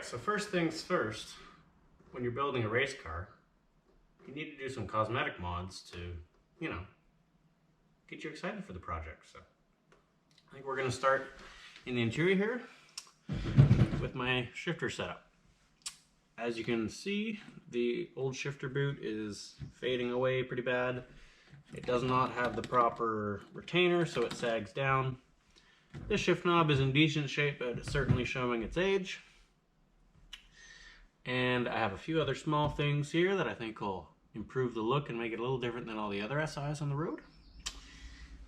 Alright, so first things first, when you're building a race car, you need to do some cosmetic mods to, you know, get you excited for the project. So I think we're going to start in the interior here with my shifter setup. As you can see, the old shifter boot is fading away pretty bad. It does not have the proper retainer, so it sags down. This shift knob is in decent shape, but it's certainly showing its age. And I have a few other small things here that I think will improve the look and make it a little different than all the other SIs on the road.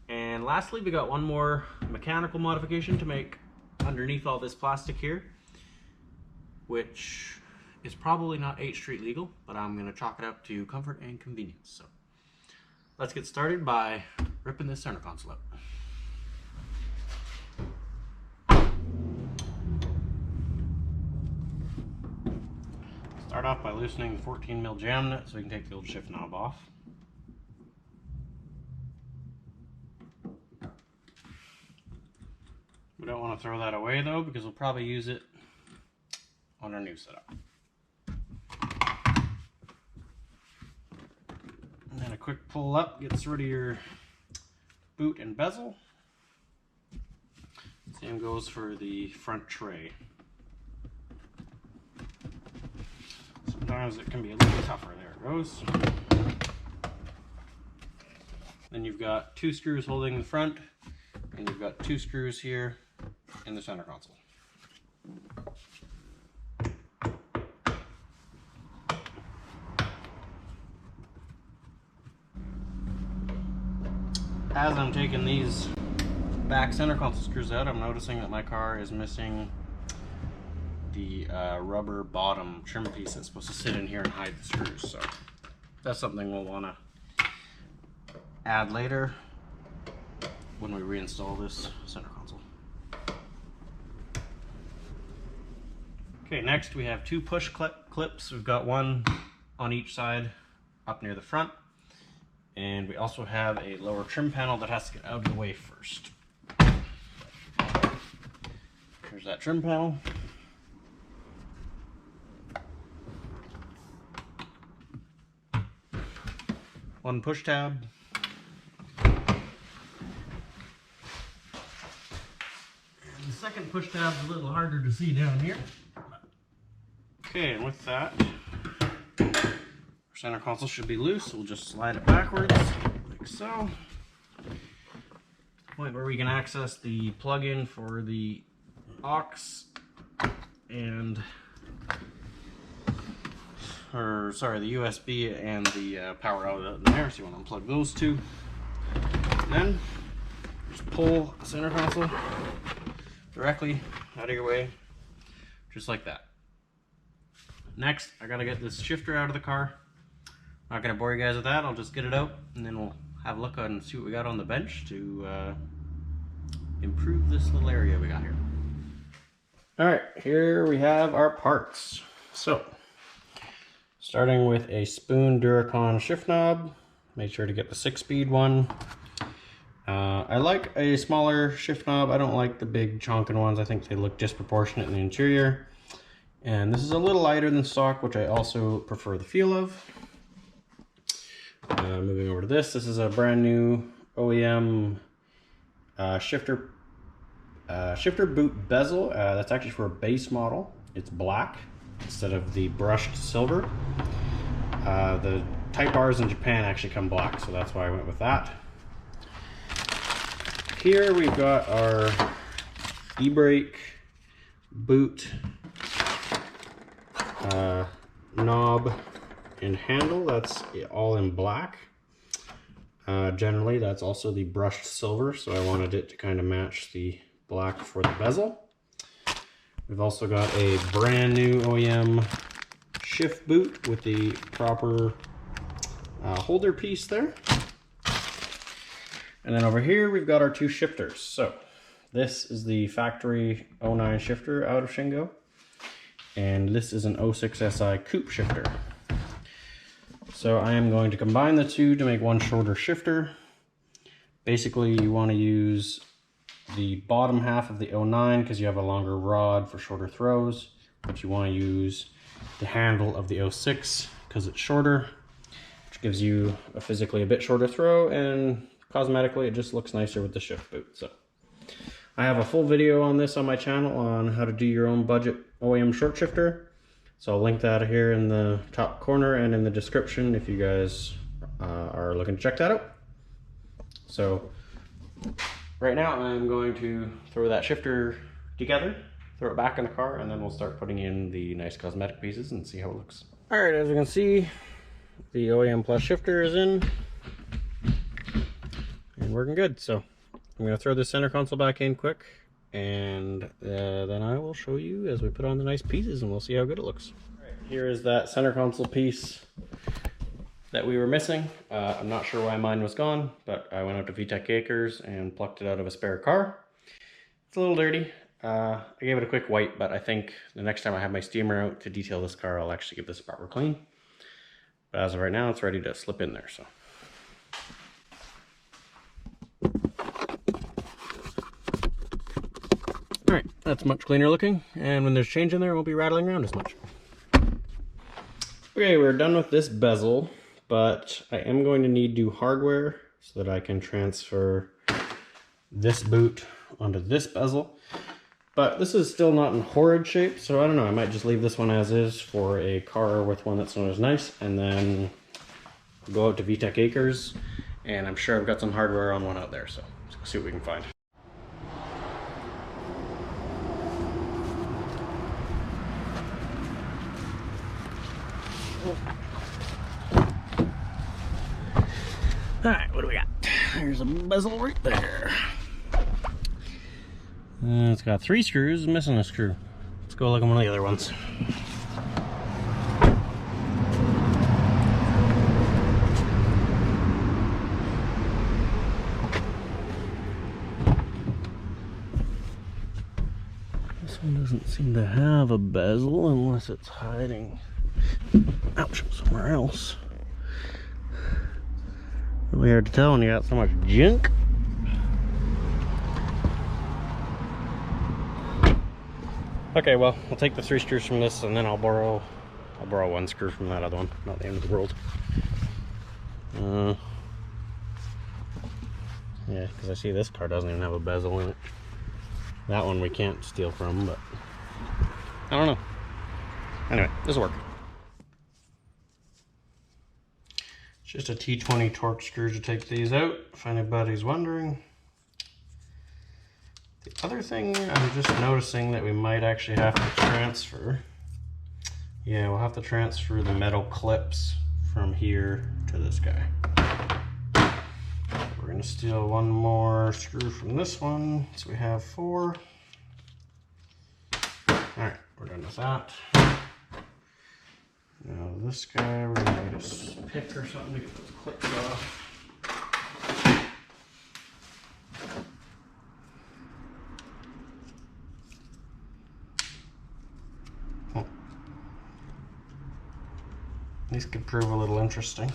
And lastly, we got one more mechanical modification to make underneath all this plastic here, which is probably not 8th Street legal, but I'm going to chalk it up to comfort and convenience. So let's get started by ripping this center console out. Start off by loosening the 14mm jam nut so we can take the old shift knob off. We don't want to throw that away though, because we'll probably use it on our new setup. And then a quick pull up gets rid of your boot and bezel. Same goes for the front tray. Sometimes it can be a little tougher. There it goes. Then you've got 2 screws holding the front, and you've got 2 screws here in the center console. As I'm taking these back center console screws out, I'm noticing that my car is missing the rubber bottom trim piece that's supposed to sit in here and hide the screws. So that's something we'll want to add later when we reinstall this center console. Okay, next we have 2 push clips. We've got one on each side up near the front, and we also have a lower trim panel that has to get out of the way first. Here's that trim panel. One push tab. And the second push tab is a little harder to see down here. Okay, and with that, our center console should be loose. We'll just slide it backwards, like so. Point where we can access the plug-in for the aux and the USB and the power outlet in there, so you want to unplug those two. Then just pull the center console directly out of your way, just like that. Next, I gotta get this shifter out of the car. Not gonna bore you guys with that. I'll just get it out, and then we'll have a look and see what we got on the bench to improve this little area we got here. All right, here we have our parts. So, starting with a spoon duracon shift knob. Make sure to get the 6-speed one. I like a smaller shift knob. I don't like the big chonking ones. I think they look disproportionate in the interior. And this is a little lighter than stock, which I also prefer the feel of. Moving over to this. This is a brand new OEM shifter boot bezel. That's actually for a base model. It's black instead of the brushed silver. The Type R's in Japan actually come black, so that's why I went with that. Here we've got our e-brake boot knob and handle. That's all in black. Generally that's also the brushed silver, so I wanted it to kind of match the black for the bezel. We've also got a brand new OEM shift boot with the proper holder piece there. And then over here we've got our 2 shifters. So this is the factory 09 shifter out of Shingo, and this is an 06 Si coupe shifter. So I am going to combine the two to make one shorter shifter. Basically you want to use the bottom half of the 09 because you have a longer rod for shorter throws, but you want to use the handle of the 06 because it's shorter, which gives you physically a bit shorter throw, and cosmetically it just looks nicer with the shift boot. So I have a full video on this on my channel on how to do your own budget OEM short shifter. So I'll link that here in the top corner and in the description if you guys are looking to check that out. So right now I'm going to throw that shifter together, throw it back in the car, and then we'll start putting in the nice cosmetic pieces and see how it looks. All right, as you can see, the OEM Plus shifter is in and working good. So I'm going to throw the center console back in quick, and then I will show you as we put on the nice pieces, and we'll see how good it looks. All right, here is that center console piece that we were missing. I'm not sure why mine was gone, but I went out to VTech Acres and plucked it out of a spare car. It's a little dirty. I gave it a quick wipe, but I think the next time I have my steamer out to detail this car, I'll actually give this a proper clean. But as of right now, it's ready to slip in there. So. All right, that's much cleaner looking, and when there's change in there, it won't be rattling around as much. Okay, we're done with this bezel, but I am going to need new hardware so that I can transfer this boot onto this bezel. But this is still not in horrid shape, so I don't know, I might just leave this one as is for a car with one that's not as nice, and then go out to VTech Acres, and I'm sure I've got some hardware on one out there, so let's see what we can find. Alright, what do we got? There's a bezel right there. It's got 3 screws, missing a screw. Let's go look at one of the other ones. This one doesn't seem to have a bezel unless it's hiding, ouch, somewhere else. Really hard to tell when you got so much junk. Okay, well, I'll take the 3 screws from this, and then I'll borrow 1 screw from that other one. Not the end of the world. Yeah, because I see this car doesn't even have a bezel in it. That one we can't steal from, but I don't know. Anyway, this will work. It's just a T20 torque screw to take these out, if anybody's wondering. The other thing I'm just noticing that we might actually have to transfer. Yeah, we'll have to transfer the metal clips from here to this guy. We're going to steal 1 more screw from this one, so we have 4. Alright, we're done with that. Now this guy, we're going to need a pick or something to get those clips off. These could prove a little interesting.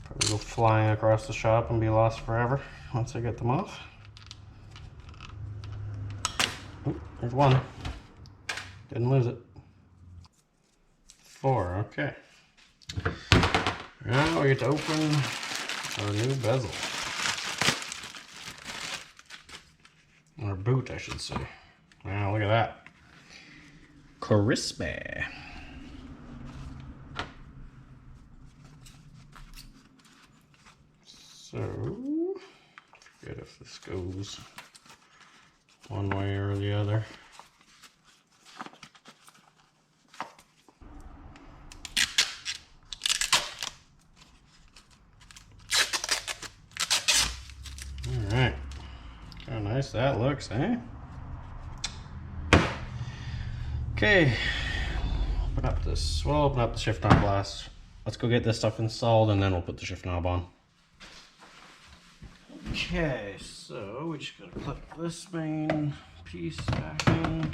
Probably go flying across the shop and be lost forever once I get them off. Oh, there's 1. Didn't lose it. 4, okay. Now we get to open our new bezel. Or boot, I should say. Wow, look at that. Crispy. So, forget if this goes one way or the other. Alright, how nice that looks, eh? Okay, open up this, we'll open up the shift knob last. Let's go get this stuff installed and then we'll put the shift knob on. Okay, so we just gotta put this main piece back in.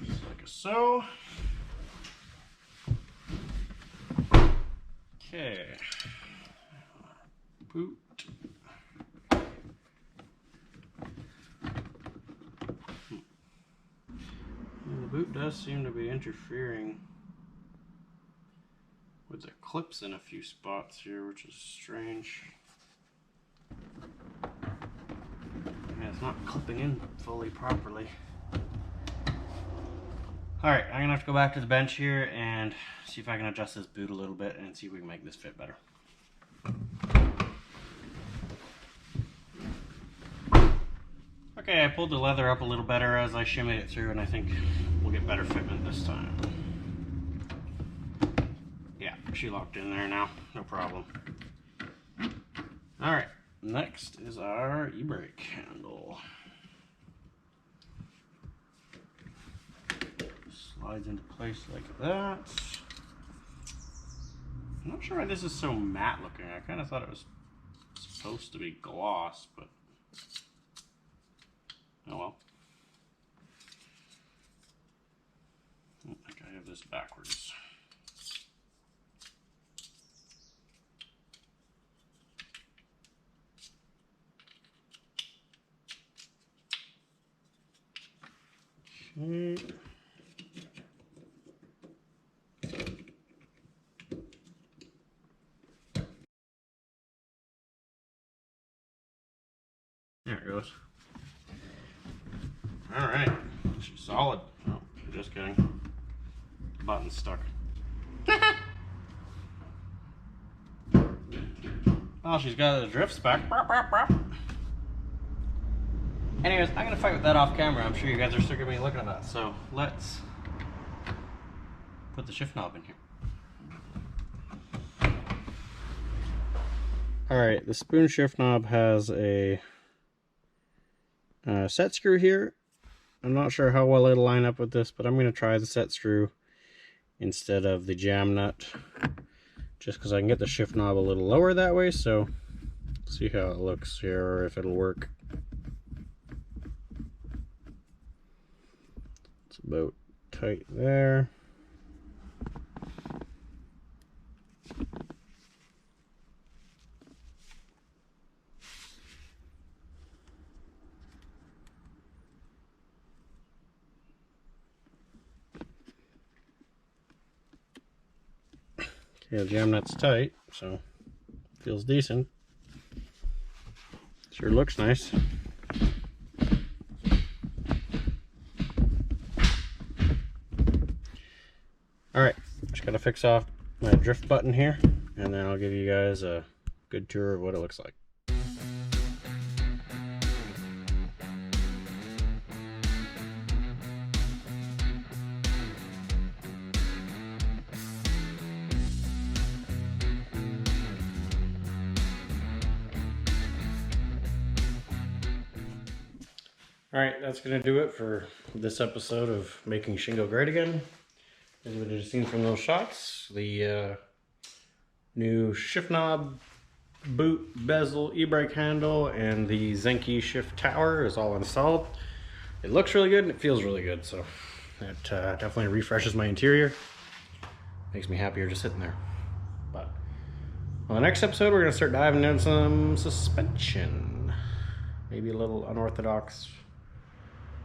Just like so. Okay. Boot. does seem to be interfering with the clips in a few spots here, which is strange. Yeah, it's not clipping in fully properly. Alright, I'm gonna have to go back to the bench here and see if I can adjust this boot a little bit and see if we can make this fit better. Okay, I pulled the leather up a little better as I shimmied it through, and I think we'll get better fitment this time. Yeah, she locked in there now, no problem. Alright, next is our e-brake handle. Slides into place like that. I'm not sure why this is so matte looking. I kind of thought it was supposed to be gloss, but oh well. I think I have this backwards. Okay. There it goes. Alright, she's solid. Oh, just kidding. The button's stuck. Oh, she's got the drifts back. Anyways, I'm gonna fight with that off camera. I'm sure you guys are sick of me looking at that. So let's put the shift knob in here. Alright, the spoon shift knob has a set screw here. I'm not sure how well it'll line up with this, but I'm going to try the set screw instead of the jam nut, just because I can get the shift knob a little lower that way. So see how it looks here, or if it'll work. It's about tight there. Okay, the jam nut's tight, so feels decent. Sure looks nice. Alright, just gotta fix off my drift button here, and then I'll give you guys a good tour of what it looks like. Alright, that's going to do it for this episode of making Shingo great again. As you would have seen from those shots, the new shift knob, boot, bezel, e-brake handle, and the Zenki shift tower is all installed. It looks really good and it feels really good, so it definitely refreshes my interior. Makes me happier just sitting there. But on the next episode, we're going to start diving into some suspension. Maybe a little unorthodox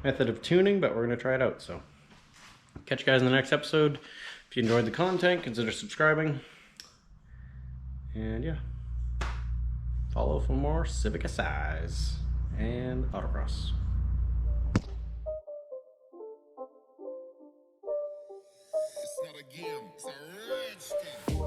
method of tuning, but we're going to try it out. So catch you guys in the next episode. If you enjoyed the content, consider subscribing. And yeah, follow for more Civic Si's and Autocross. It's not a game, it's a rich thing.